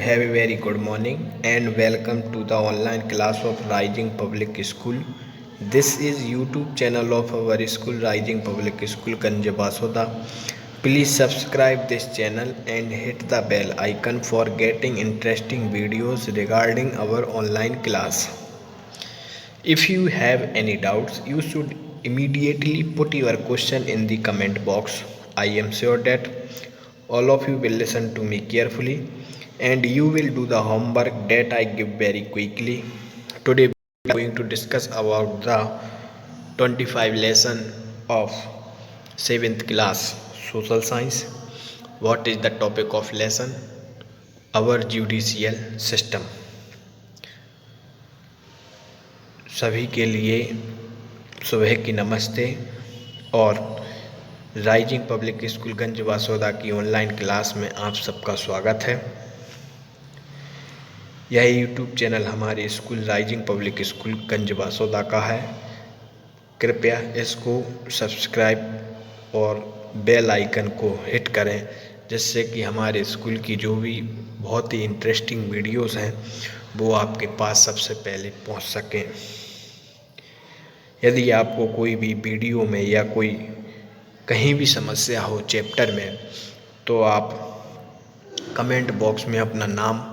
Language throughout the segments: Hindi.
have a very good morning and welcome to the online class of Rising Public School. This is YouTube channel of our school Rising Public School Kanjabasoda. Please subscribe this channel and hit the bell icon for getting interesting videos regarding our online class. If you have any doubts, you should immediately put your question in the comment box. I am sure that all of you will listen to me carefully and you will do the homework that I give very quickly. Today we are going to discuss about the 25 lesson of 7th class social science. What is the topic of lesson? Our judicial system. सभी के लिए सुबह की नमस्ते और राइजिंग पब्लिक स्कूल गंज वासोदा की ऑनलाइन क्लास में आप सबका स्वागत है। यह यूट्यूब चैनल हमारे स्कूल राइजिंग पब्लिक स्कूल गंज वासोदा का है। कृपया इसको सब्सक्राइब और बेल आइकन को हिट करें जिससे कि हमारे स्कूल की जो भी बहुत ही इंटरेस्टिंग वीडियोस हैं वो आपके पास सबसे पहले पहुंच सकें। यदि आपको कोई भी वीडियो में या कोई कहीं भी समस्या हो चैप्टर में तो आप कमेंट बॉक्स में अपना नाम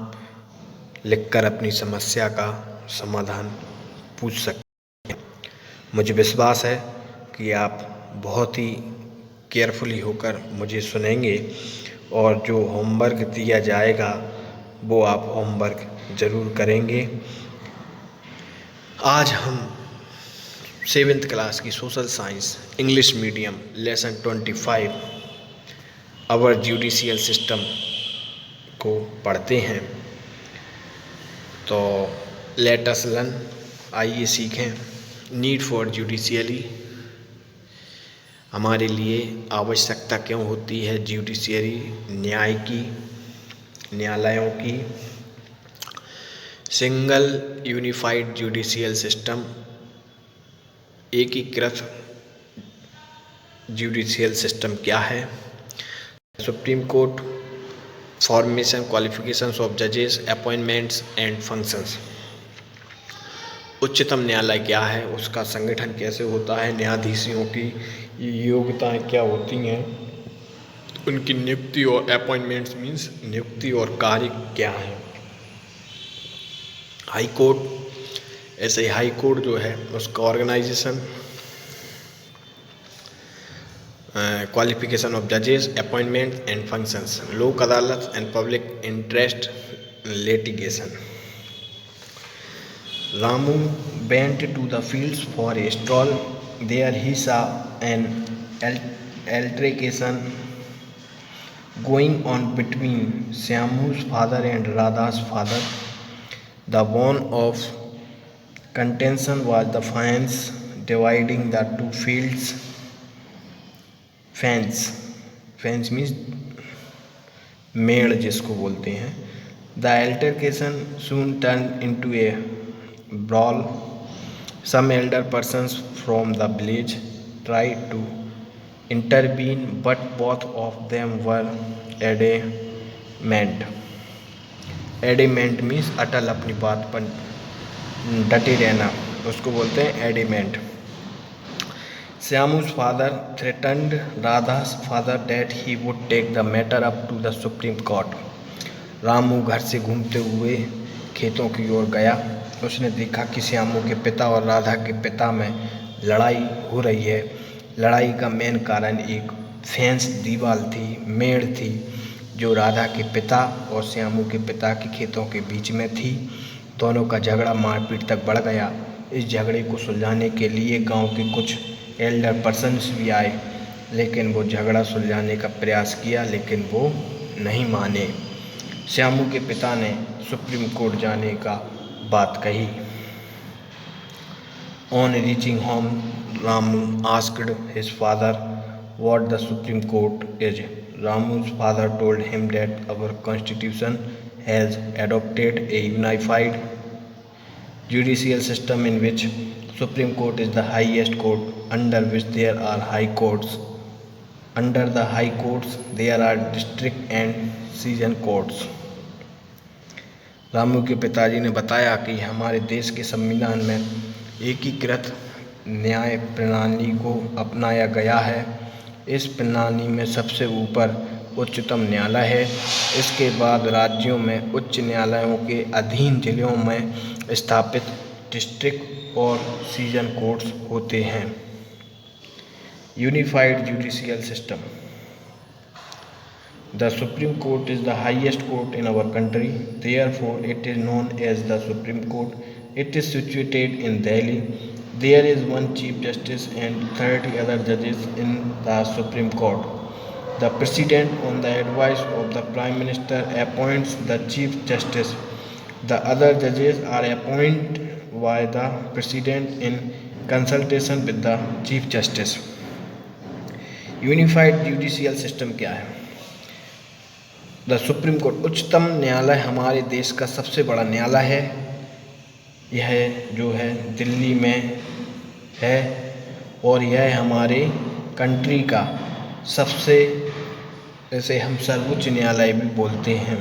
लिखकर अपनी समस्या का समाधान पूछ सकते हैं। मुझे विश्वास है कि आप बहुत ही केयरफुली होकर मुझे सुनेंगे और जो होमवर्क दिया जाएगा वो आप होमवर्क ज़रूर करेंगे। आज हम 7th क्लास की social science English medium lesson 25 our judicial system को पढ़ते हैं। तो लेट अस लर्न, आइए सीखें। नीड फॉर जुडिशियरी, हमारे लिए आवश्यकता क्यों होती है जुडिशियरी न्याय की, न्यायालयों की। सिंगल यूनिफाइड जुडिशियल सिस्टम, एकीकृत जुडिशियल सिस्टम क्या है। Supreme court, formation qualifications of जजेस, अपॉइंटमेंट्स एंड फंक्शंस। उच्चतम न्यायालय क्या है, उसका संगठन कैसे होता है, न्यायाधीशों की योग्यताएं क्या होती हैं, उनकी नियुक्ति और अपॉइंटमेंट्स मीन्स नियुक्ति और कार्य क्या है। हाई कोर्ट, ऐसे हाई कोर्ट जो है उसका ऑर्गेनाइजेशन, क्वालिफिकेशन ऑफ जजेस, अपॉइंटमेंट एंड फंक्शंस। लोक अदालत and public interest litigation. Ramu went to the fields for a stroll. There he saw an altercation going on between Syamu's father and Radha's father. The bone of contention was the fence dividing the two fields. Fence means मेड़ जिसको बोलते हैं। The altercation soon turned into a brawl. Some elder persons from the village tried to intervene, but both of them were adamant. Adamant means अटल, अपनी बात पर डटे रहना, उसको बोलते हैं adamant. Syamu's father threatened Radha's father that he would take the matter up to the Supreme Court. Ramu घर से घूमते हुए खेतों की ओर गया। उसने देखा कि श्यामू के पिता और राधा के पिता में लड़ाई हो रही है। लड़ाई का मेन कारण एक फेंस दीवार थी, मेड़ थी, जो राधा के पिता और श्यामू के पिता के खेतों के बीच में थी। दोनों का झगड़ा मारपीट तक बढ़ गया। इस झगड़े को सुलझाने के लिए गांव के कुछ एल्डर पर्सन्स भी आए, लेकिन वो झगड़ा सुलझाने का प्रयास किया लेकिन वो नहीं माने। श्यामू के पिता ने सुप्रीम कोर्ट जाने का बात कही। On reaching home, Ramu asked his father what the Supreme Court is. Ramu's father told him that our constitution has adopted a unified judicial system in which Supreme Court is the highest court, under which there are high courts. Under the high courts, there are district and session courts. Ramu के पिताजी ने बताया कि हमारे देश के संविधान में एकीकृत न्याय प्रणाली को अपनाया गया है। इस प्रणाली में सबसे ऊपर उच्चतम न्यायालय है। इसके बाद राज्यों में उच्च न्यायालयों के अधीन जिलों में स्थापित डिस्ट्रिक्ट और सीजन कोर्ट्स होते हैं। Unified judicial system. The Supreme Court is the highest court in our country, therefore it is known as the Supreme Court. It is situated in Delhi. There is one Chief Justice and 30 other judges in the Supreme Court. The President, on the advice of the Prime Minister, appoints the Chief Justice. The other judges are appointed by the President in consultation with the Chief Justice. Unified judicial system क्या है? द सुप्रीम कोर्ट उच्चतम न्यायालय हमारे देश का सबसे बड़ा न्यायालय है। यह जो है दिल्ली में है और यह हमारे कंट्री का सबसे, इसे हम सर्वोच्च न्यायालय भी बोलते हैं।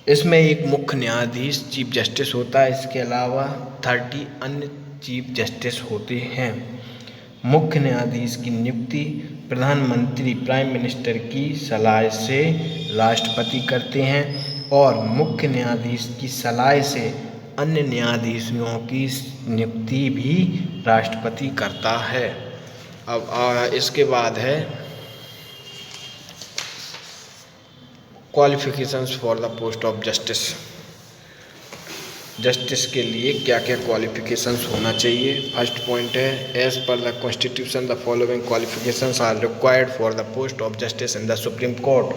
इसमें एक मुख्य न्यायाधीश चीफ जस्टिस होता है। इसके अलावा 30 अन्य चीफ जस्टिस होते हैं। मुख्य न्यायाधीश की नियुक्ति प्रधानमंत्री प्राइम मिनिस्टर की सलाह से राष्ट्रपति करते हैं और मुख्य न्यायाधीश की सलाह से अन्य न्यायाधीशों की नियुक्ति भी राष्ट्रपति करता है। अब इसके बाद है qualifications for the post of justice. Justice के लिए क्या क्या क्वालिफिकेशंस होना चाहिए? फर्स्ट पॉइंट है, as per the constitution the following qualifications are required for the post of justice in the supreme Court.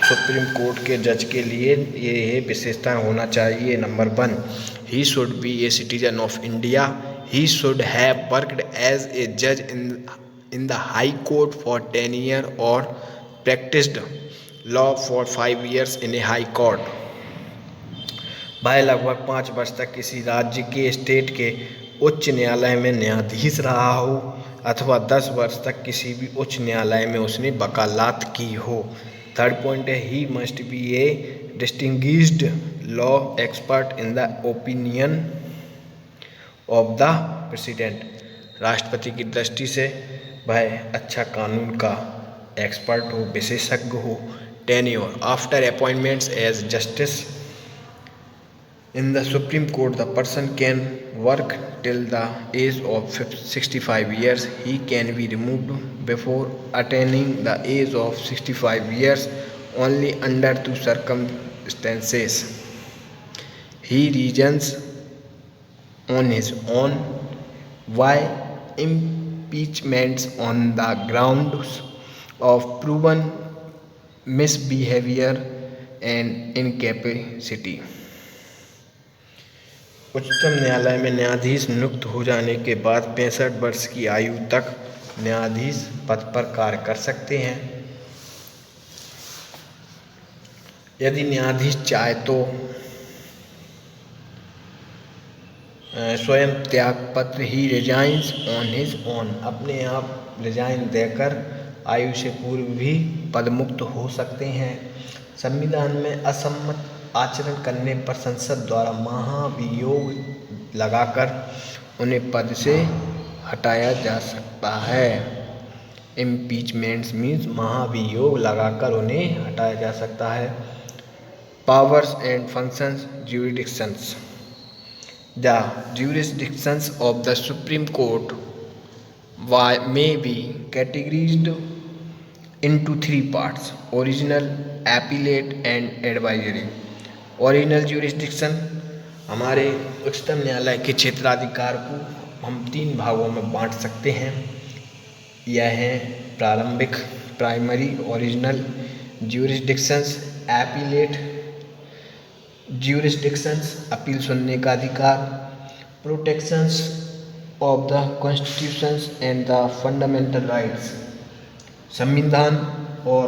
Supreme Court के जज के लिए ये विशेषताएं होना चाहिए। Number 1, he should be a citizen of India. He should have worked as a जज in the high court for 10 year और practised law for 5 years in A high court. वह लगभग 5 वर्ष तक किसी राज्य के स्टेट के उच्च न्यायालय में न्यायाधीश रहा हो अथवा 10 वर्ष तक किसी भी उच्च न्यायालय में उसने वकालत की हो। थर्ड पॉइंट है, he must be A distinguished law expert in the opinion of the president. राष्ट्रपति की दृष्टि से वह अच्छा कानून का एक्सपर्ट हो, विशेषज्ञ हो। Tenure after appointments as justice in the Supreme Court, the person can work till the age of 65 years. He can be removed before attaining the age of 65 years only under 2 circumstances. He resigns on his own while impeachments on the grounds of proven misbehavior and incapacity. उच्चतम न्यायालय में न्यायाधीश नियुक्त हो जाने के बाद 65 वर्ष की आयु तक न्यायाधीश पद पर कार्य कर सकते हैं। यदि न्यायाधीश चाहे तो स्वयं त्यागपत्र ही रिजाइंस ऑन हिज ओन, अपने आप रिजाइन देकर आयु से पूर्व भी पदमुक्त हो सकते हैं। संविधान में असम्मत आचरण करने पर संसद द्वारा महाभियोग लगाकर उन्हें पद से हटाया जा सकता है। इम्पीचमेंट्स मीन्स महाभियोग लगाकर उन्हें हटाया जा सकता है। Powers and functions jurisdictions. The jurisdictions of the supreme Court may be categorized into 3 parts: original, appellate and advisory. Original jurisdiction, हमारे उच्चतम न्यायालय के क्षेत्राधिकार को हम 3 भागों में बांट सकते हैं। यह है प्रारंभिक, प्राइमरी ओरिजिनल ज्यूरिसडिक्शंस, एपिलेट ज्यूरिसडिक्शंस, अपील सुनने का अधिकार, protections of the constitutions and the fundamental rights, संविधान और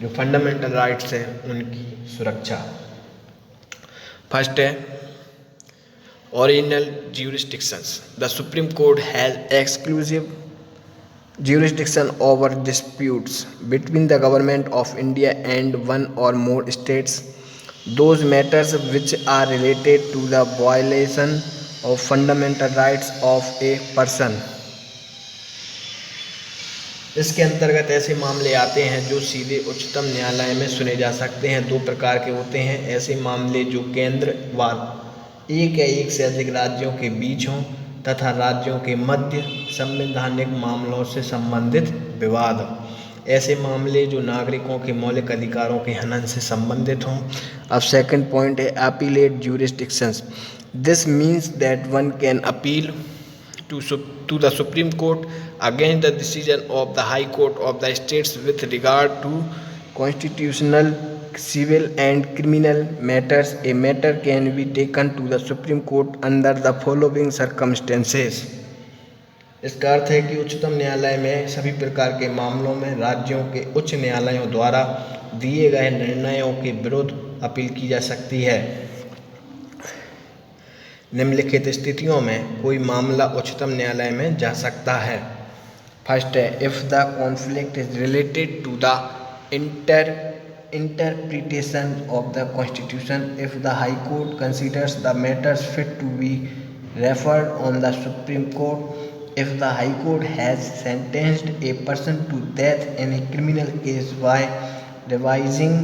जो फंडामेंटल राइट्स हैं उनकी सुरक्षा। फर्स्ट है original jurisdictions. The supreme Court has exclusive jurisdiction over disputes between the government of India and one or more states, those matters which are related to the violation of fundamental rights of a person। इसके अंतर्गत ऐसे मामले आते हैं जो सीधे उच्चतम न्यायालय में सुने जा सकते हैं। दो प्रकार के होते हैं ऐसे मामले जो केंद्र व एक या एक से अधिक राज्यों के बीच हों तथा राज्यों के मध्य संवैधानिक मामलों से संबंधित विवाद। ऐसे मामले जो नागरिकों के मौलिक अधिकारों के हनन से संबंधित हों। अब सेकंड पॉइंट है appellate jurisdictions. This means that one can appeal to the Supreme Court against the decision of the High Court of the states with regard to constitutional, civil and criminal matters. A matter can be taken to the Supreme Court under the following circumstances। इसका अर्थ है कि उच्चतम न्यायालय में सभी प्रकार के मामलों में राज्यों के उच्च न्यायालयों द्वारा दिए गए निर्णयों के विरुद्ध अपील की जा सकती है। निम्नलिखित स्थितियों में कोई मामला उच्चतम न्यायालय में जा सकता है। फर्स्ट है if the conflict is related to the interpretation of the constitution, if the high court considers the matters fit to be referred on the supreme court, if the high court has sentenced a person to death in a criminal case by revising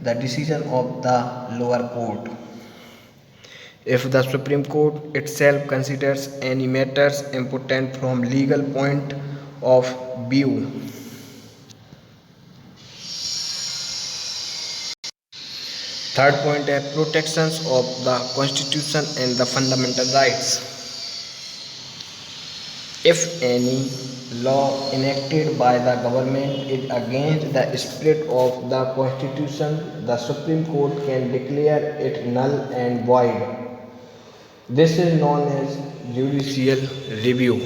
the decision of the lower court, if the Supreme Court itself considers any matters important from legal point of view। Third point है protections of the constitution and the fundamental rights. If any law enacted by the government is against the spirit of the Constitution, the Supreme Court can declare it null and void। This is known as judicial review।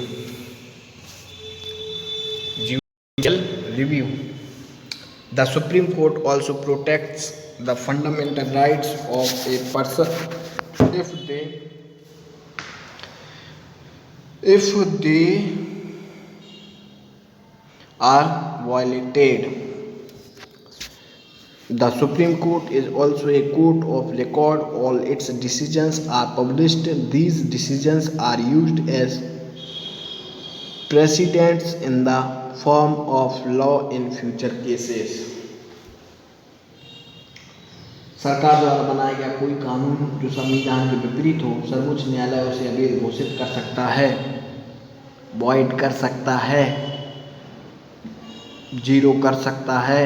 Judicial review। The Supreme Court also protects the fundamental rights of a person if they are violated। The Supreme Court is also a court of record. All its decisions are published। These decisions are used as precedents in the form of law in future cases। सरकार द्वारा बनाया गया कोई कानून जो संविधान के विपरीत हो, सर्वोच्च न्यायालय उसे अवैध घोषित कर सकता है, वॉइड कर सकता है, जीरो कर सकता है।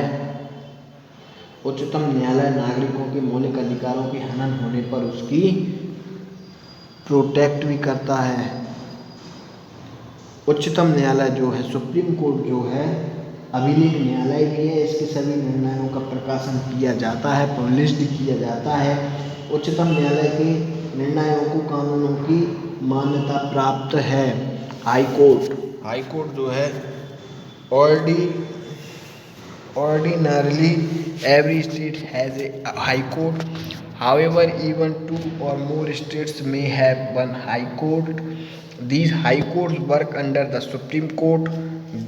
उच्चतम न्यायालय नागरिकों के मौलिक अधिकारों के हनन होने पर उसकी प्रोटेक्ट भी करता है। उच्चतम न्यायालय जो है, सुप्रीम कोर्ट जो है, अभिलेख न्यायालय भी है। इसके सभी निर्णयों का प्रकाशन किया जाता है, पब्लिश्ड किया जाता है। उच्चतम न्यायालय के निर्णयों को कानूनों की मान्यता प्राप्त है। हाई कोर्ट जो है ordinarily every state has a high court। However, even two or more states may have one high court। These high courts work under the Supreme Court।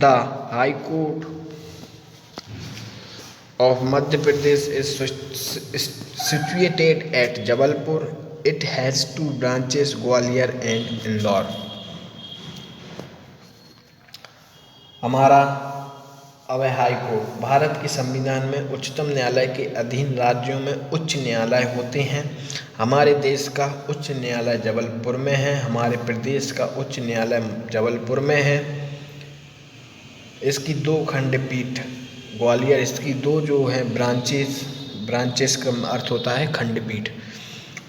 The High Court of Madhya Pradesh is situated at Jabalpur। It has two branches, Gwalior and Indore। हमारा अब हाई कोर्ट। भारत के संविधान में उच्चतम न्यायालय के अधीन राज्यों में उच्च न्यायालय होते हैं। हमारे देश का उच्च न्यायालय जबलपुर में है। हमारे प्रदेश का उच्च न्यायालय जबलपुर में है। इसकी दो खंडपीठ ग्वालियर, इसकी दो जो है ब्रांचेस का अर्थ होता है खंडपीठ,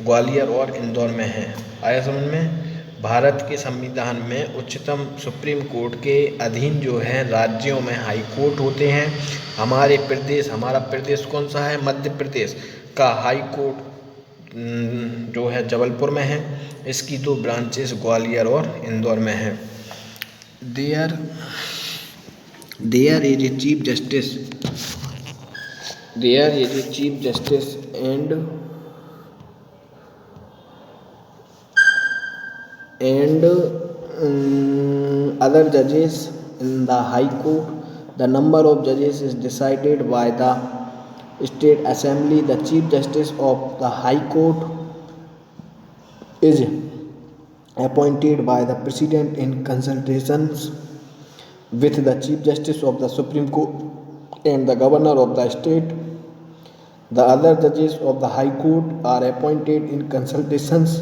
ग्वालियर और इंदौर में है। आया समझ में। भारत के संविधान में उच्चतम सुप्रीम कोर्ट के अधीन जो है राज्यों में हाई कोर्ट होते हैं। हमारा प्रदेश कौन सा है? मध्य प्रदेश का हाई कोर्ट जो है जबलपुर में है। इसकी दो ब्रांचेस ग्वालियर और इंदौर में है। There is a chief justice and other judges in the High Court. The number of judges is decided by the State Assembly. The Chief Justice of the High Court is appointed by the President in consultations with the Chief Justice of the Supreme Court and the Governor of the state. The other judges of the High Court are appointed in consultations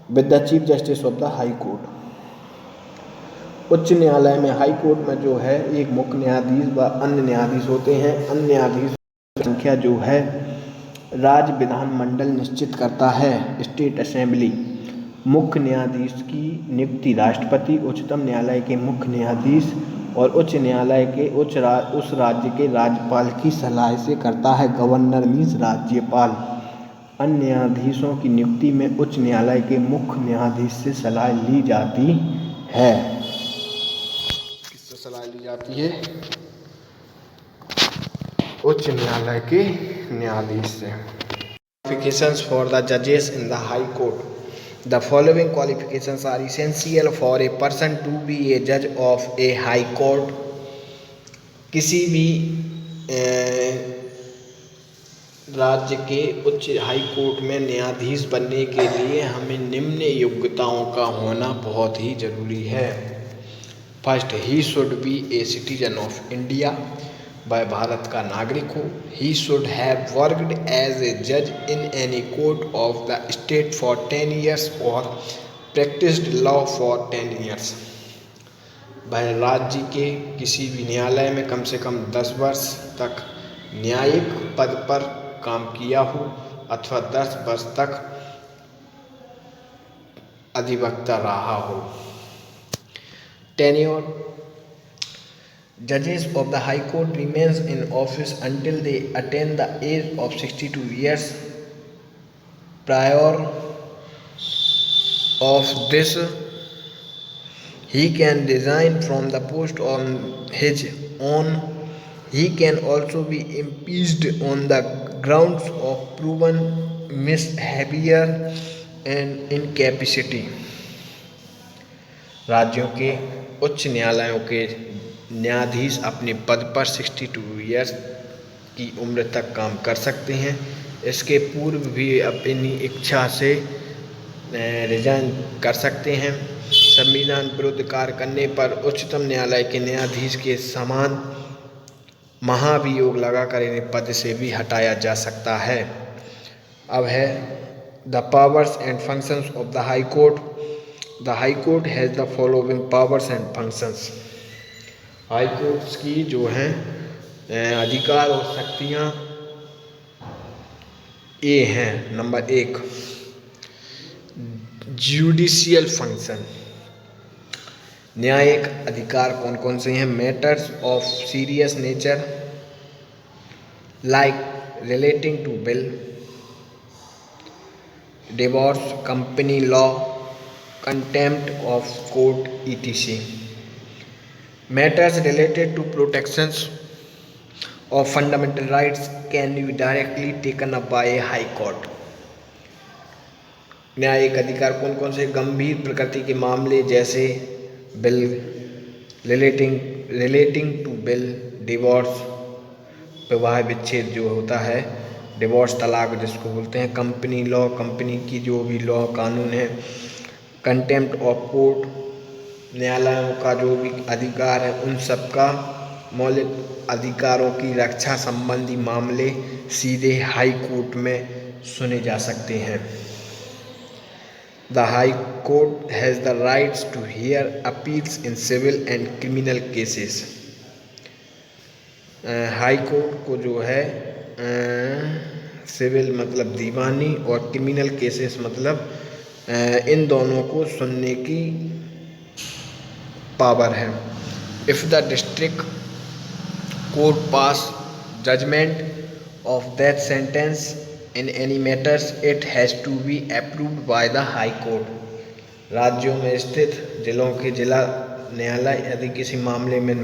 with the Chief Justice of the High Court. उच्च न्यायालय में हाई कोर्ट में जो है एक मुख्य न्यायाधीश व अन्य न्यायाधीश होते हैं। अन्य न्यायाधीश की संख्या जो है राज्य विधानमंडल निश्चित करता है, स्टेट असेंबली। मुख्य न्यायाधीश की नियुक्ति राष्ट्रपति, उच्चतम न्यायालय के मुख्य न्यायाधीश और उच्च न्यायालय के उस राज्य के राज्यपाल की सलाह से करता है, गवर्नर मीन्स राज्यपाल। अन्य न्यायाधीशों की नियुक्ति में उच्च न्यायालय के मुख्य न्यायाधीश से सलाह ली जाती है। किससे सलाह ली जाती है? उच्च न्यायालय के न्यायाधीश से। Qualifications for the judges in the High Court. The following qualifications are essential for a person to be a judge of a high court. किसी भी राज्य के उच्च हाई कोर्ट में न्यायाधीश बनने के लिए हमें निम्न योग्यताओं का होना बहुत ही जरूरी है। First, he should be a citizen of India, वह भारत का नागरिक हो। He should have worked as a जज in any court of the state for 10 years और प्रैक्टिस्ड लॉ फॉर 10 years। वह राज्य के किसी भी न्यायालय में कम से कम 10 वर्ष तक न्यायिक पद पर काम किया हो अथवा 10 वर्ष तक अधिवक्ता रहा हो। Tenure, judges of the High Court remains in office until they attain the age of 62 years. Prior of this, he can resign from the post on his own. He can also be impeached on the grounds of proven misbehavior and incapacity. राज्यों के उच्च न्यायालयों के न्यायाधीश अपने पद पर 62 ईयर्स की उम्र तक काम कर सकते हैं। इसके पूर्व भी अपनी इच्छा से रिजाइन कर सकते हैं। संविधान विरुद्ध कार्य करने पर उच्चतम न्यायालय के न्यायाधीश के समान महाभियोग लगाकर इन्हें पद से भी हटाया जा सकता है। अब है the powers and functions of the high court. The high court has the following powers and functions. High courts की जो हैं अधिकार और शक्तियाँ ये हैं। Number 1, judicial function. न्यायिक अधिकार कौन कौन से हैं? Matters of serious nature like relating to will, divorce, company law, contempt of court etc. Matters related to protections of fundamental rights can be directly taken up by a high court. न्यायिक अधिकार कौन कौन से? गंभीर प्रकृति के मामले जैसे will, relating to will, divorce, विवाह विच्छेद जो होता है, डिवोर्स तलाक जिसको बोलते हैं, कंपनी लॉ, कंपनी की जो भी लॉ कानून है, कंटेम्प्ट ऑफ कोर्ट, न्यायालयों का जो भी अधिकार है उन सब का मौलिक अधिकारों की रक्षा संबंधी मामले सीधे हाई कोर्ट में सुने जा सकते हैं। The high court has the rights to hear appeals in civil and criminal cases. High court को जो है सिविल मतलब दीवानी और क्रिमिनल केसेस मतलब इन दोनों को सुनने की पावर है। If the district court pass judgment of death sentence in any matters it has to be approved by the high court. राज्यों में स्थित जिलों के जिला न्यायालय यदि किसी मामले में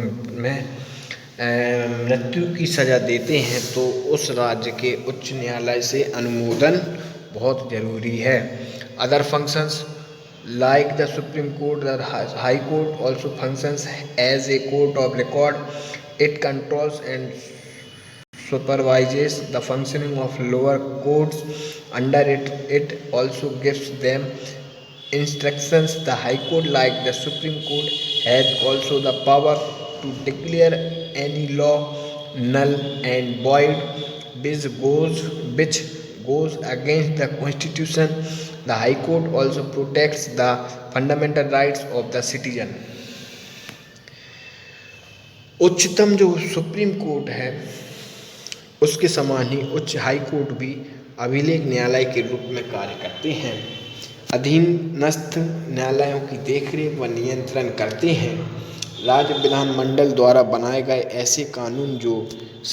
मृत्यु की सज़ा देते हैं तो उस राज्य के उच्च न्यायालय से अनुमोदन बहुत ज़रूरी है। Other functions Like the Supreme Court, the High Court also functions as a court of record. It controls and supervises the functioning of lower courts under it. It also gives them instructions. The High Court, like the Supreme Court, has also the power to declare any law null and void which goes against the Constitution. The High Court also protects the fundamental rights of the citizen. उच्चतम जो सुप्रीम कोर्ट है उसके समान ही उच्च हाई कोर्ट भी अभिलेख न्यायालय के रूप में कार्य करते हैं। अधीनस्थ न्यायालयों की देखरेख व नियंत्रण करते हैं। राज्य विधानमंडल द्वारा बनाए गए ऐसे कानून जो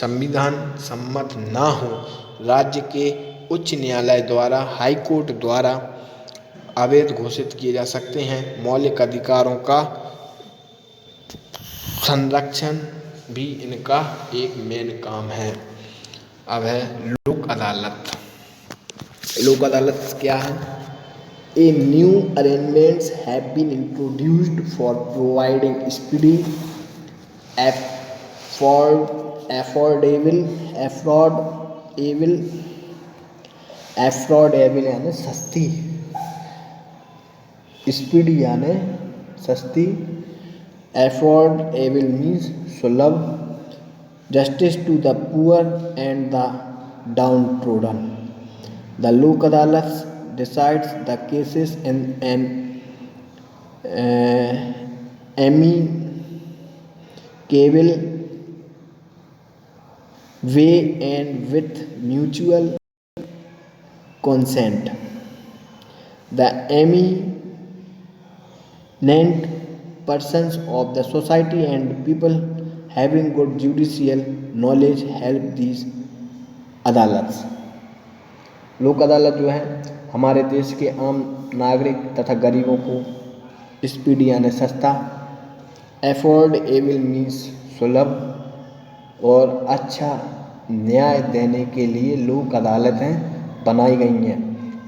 संविधान सम्मत ना हो, राज्य के उच्च न्यायालय द्वारा हाई कोर्ट द्वारा अवैध घोषित किए जा सकते हैं। मौलिक अधिकारों का संरक्षण भी इनका एक मेन काम है। अब है लोक अदालत। लोक अदालत क्या है? A new arrangements have been introduced for providing speedy, affordable यानी सस्ती, स्पीडी यानी सस्ती, affordable means सुलभ, justice to the poor and the downtrodden. The Lok Adalats decides the cases in an amicable way and with mutual consent. The eminent persons of the society and people having good judicial knowledge help these adalats. लोक अदालत जो है हमारे देश के आम नागरिक तथा गरीबों को स्पीडी यानी सस्ता, एफोर्डेबल मीन्स सुलभ और अच्छा न्याय देने के लिए लोक अदालतें बनाई गई हैं।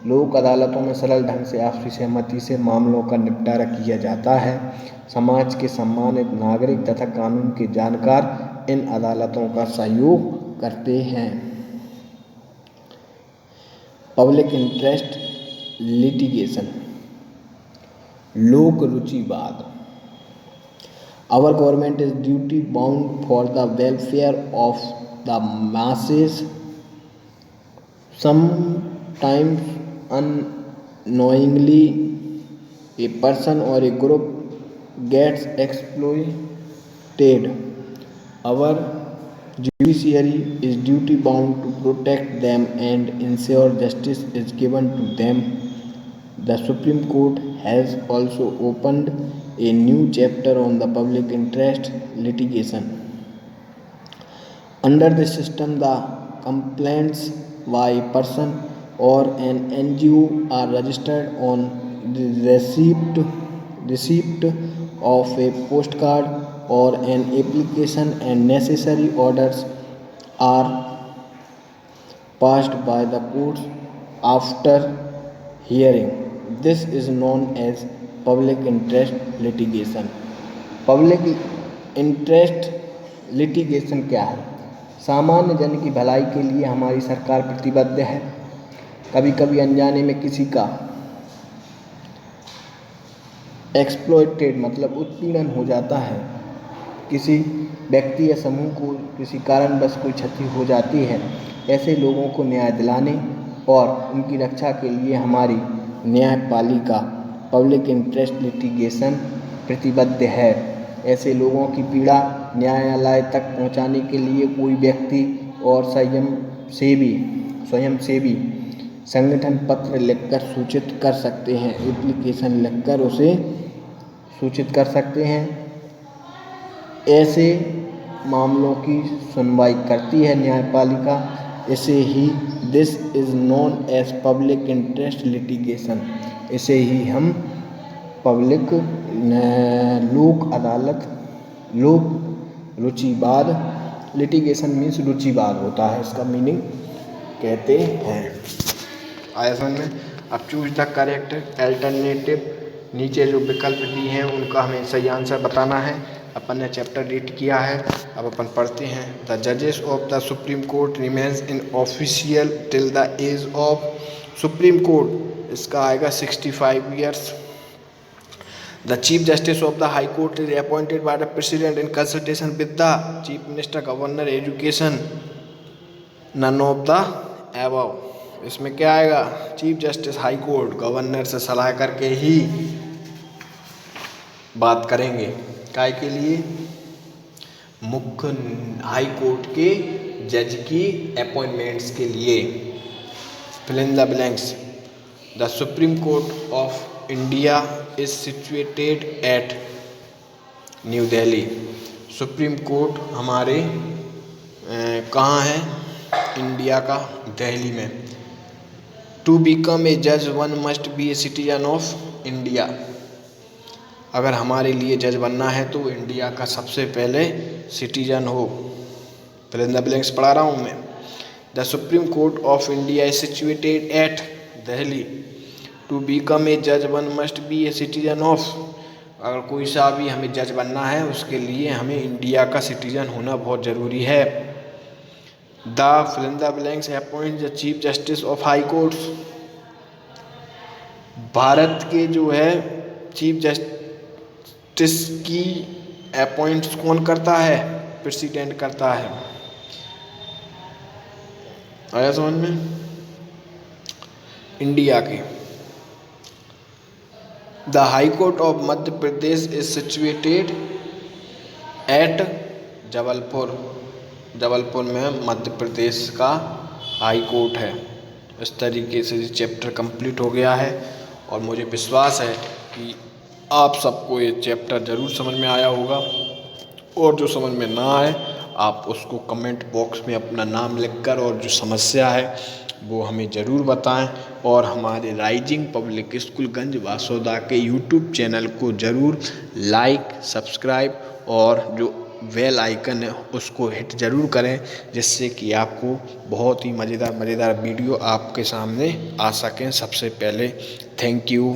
लोक अदालतों में सरल ढंग से आपसी सहमति से मामलों का निपटारा किया जाता है। समाज के सम्मानित नागरिक तथा कानून के जानकार इन अदालतों का सहयोग करते हैं। पब्लिक इंटरेस्ट लिटिगेशन, लोक रुचिवाद। Our government is duty bound for the welfare of the masses. Sometimes unknowingly a person or a group gets exploited. Our judiciary is duty bound to protect them and ensure justice is given to them. The Supreme Court has also opened a new chapter on the public interest litigation. Under this system, the complaints by a person or an NGO are registered on the receipt of a postcard or an application, and necessary orders are passed by the courts after hearing. This is known as public interest litigation. Public interest litigation क्या है? सामान्य जन की भलाई के लिए हमारी सरकार प्रतिबद्ध है। कभी कभी अनजाने में किसी का एक्सप्लॉइटेड मतलब उत्पीड़न हो जाता है। किसी व्यक्ति या समूह को किसी कारणवश कोई क्षति हो जाती है। ऐसे लोगों को न्याय दिलाने और उनकी रक्षा के लिए हमारी न्यायपालिका पब्लिक इंटरेस्ट लिटिगेशन प्रतिबद्ध है। ऐसे लोगों की पीड़ा न्यायालय तक पहुंचाने के लिए कोई व्यक्ति और स्वयंसेवी संगठन पत्र लिखकर सूचित कर सकते हैं, एप्लीकेशन लिखकर उसे सूचित कर सकते हैं। ऐसे मामलों की सुनवाई करती है न्यायपालिका। इसे ही this is known as public interest litigation, इसे ही हम पब्लिक लोक अदालत, लोक रुचिवाद, लिटिगेशन मीन्स रुचिवाद होता है, इसका मीनिंग कहते हैं। आया समझ में? अब चूज द करेक्ट अल्टरनेटिव नीचे जो विकल्प दिए हैं उनका हमें सही आंसर बताना है। अपन ने चैप्टर रीड किया है, अब अपन पढ़ते हैं। द जजेस of the supreme court remains in official till the age of supreme court, इसका आएगा 65 years. The Chief Justice of the High Court is appointed by the President in consultation with the Chief Minister, Governor, Education. None of the above. इसमें क्या आएगा? Chief justice high court governor से सलाह करके ही बात करेंगे। काय के लिए? मुख्य हाई कोर्ट के जज की अपॉइंटमेंट्स के लिए। Fill in the blanks. The supreme court of India is situated at New Delhi. Supreme court हमारे कहाँ है? इंडिया का दिल्ली में। टू बिकम ए जज one must be a citizen of India. अगर हमारे लिए जज बनना है तो इंडिया का सबसे पहले सिटीजन हो। फिल इन द ब्लैंक्स पढ़ा रहा हूँ मैं। The supreme court of India is situated at Delhi. To become a जज one must be a citizen of. अगर कोई सा भी हमें जज बनना है उसके लिए हमें इंडिया का सिटीजन होना बहुत ज़रूरी है। The fill in the blanks appoint the chief justice of high courts. Bharat के जो है चीफ जस्टिस की अपॉइंट्स कौन करता है? प्रेसिडेंट करता है। आया समझ में? इंडिया के। The high court of Madhya Pradesh is situated eight Jabalpur. Jabalpur में मध्य प्रदेश का हाई कोर्ट है। इस तरीके से ये चैप्टर कंप्लीट हो गया है और मुझे विश्वास है कि आप सबको ये चैप्टर ज़रूर समझ में आया होगा। और जो समझ में ना आए आप उसको कमेंट बॉक्स में अपना नाम लिखकर और जो समस्या है वो हमें ज़रूर बताएं। और हमारे राइजिंग पब्लिक स्कूल गंज वासोदा के यूट्यूब चैनल को ज़रूर लाइक, सब्सक्राइब और जो बेल आइकन है उसको हिट ज़रूर करें, जिससे कि आपको बहुत ही मज़ेदार वीडियो आपके सामने आ सकें सबसे पहले। Thank you.